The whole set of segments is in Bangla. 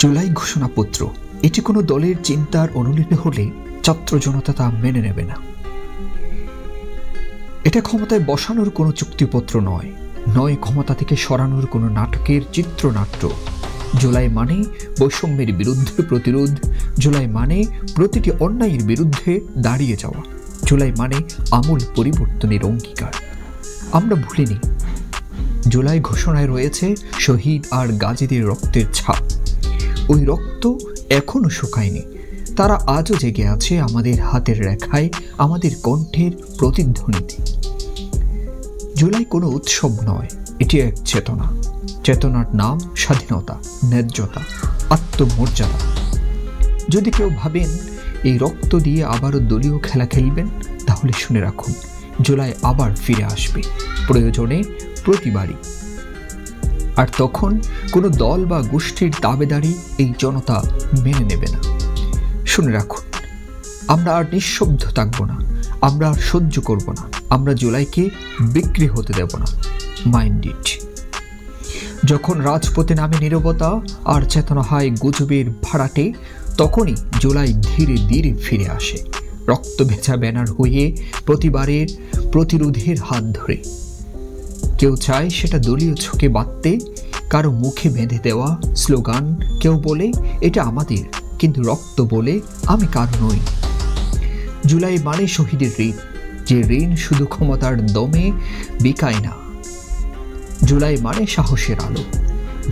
জুলাই ঘোষণাপত্র এটি কোনো দলের চিন্তার অনুলিপি হলে ছাত্র জনতা তা মেনে নেবে না। এটা ক্ষমতায় বসানোর কোনো চুক্তিপত্র নয়, নয় ক্ষমতা থেকে সরানোর কোনো নাটকের চিত্রনাট্য। জুলাই মানে বৈষম্যের বিরুদ্ধে প্রতিরোধ, জুলাই মানে প্রতিটি অন্যায়ের বিরুদ্ধে দাঁড়িয়ে যাওয়া, জুলাই মানে আমূল পরিবর্তনের অঙ্গীকার। আমরা ভুলিনি, জুলাই ঘোষণায় রয়েছে শহীদ আর গাজীদের রক্তের ছাপ। ওই রক্ত এখনো শুকায়নি, তারা আজও জেগে আছে আমাদের হাতের রেখায়, আমাদের কণ্ঠের প্রতিধ্বনিতে। জুলাই কোনো উৎসব নয়, এটি এক চেতনা। চেতনার নাম স্বাধীনতা, ন্যায্যতা, আত্মমর্যাদা। যদি কেউ ভাবেন এই রক্ত দিয়ে আবারও দলীয় খেলা খেলবেন, তাহলে শুনে রাখুন, জুলাই আবার ফিরে আসবে, প্রয়োজনে প্রতিবারই। আর তখন কোনো দল বা গোষ্ঠীর দাবেদারি এই জনতা মেনে নেবে না। শুনে রাখুন, আমরা আর নিঃশব্দ থাকবো না, আমরা আর সহ্য করব না, আমরা জুলাইকে বিক্রি হতে দেব না। Mind it. যখন রাজপথে নামে নীরবতা আর চেতনা হয় গুজবের ভাড়াটে, তখনই জুলাই ধীরে ধীরে ফিরে আসে, রক্ত ভেজা ব্যানার হয়ে, প্রতিবারের প্রতিরোধের হাত ধরে। কেউ চায় সেটা দলীয় ছকে বাঁধতে, কারো মুখে বেঁধে দেওয়া স্লোগান। কেউ বলে এটা আমাদের, কিন্তু রক্ত বলে আমি কারো নই। জুলাই মানে শহীদের ঋণ, যে ঋণ শুধু ক্ষমতার দমে বিকায় না। জুলাই মানে সাহসের আলো,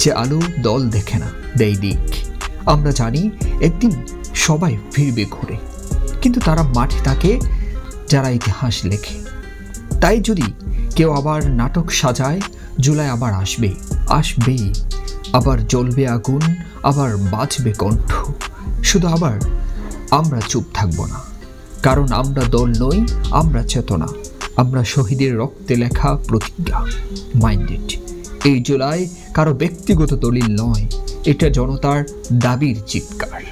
যে আলো দল দেখে না, দেয় দিক। আমরা জানি একদিন সবাই ফিরবে ঘুরে, কিন্তু তারা মাঠে থাকে যারা ইতিহাস লেখে। তাই যদি কেউ আবার নাটক সাজায়, জুলাই আবার আসবে, আসবেই। আবার জ্বলবে আগুন, আবার বাজবে কণ্ঠ। শুধু আবার আমরা চুপ থাকব না, কারণ আমরা দল নই, আমরা চেতনা, আমরা শহীদের রক্তে লেখা প্রতিজ্ঞা। মাইন্ডেড। এই জুলাই কারো ব্যক্তিগত দলিল নয়, এটা জনতার দাবির চিৎকার।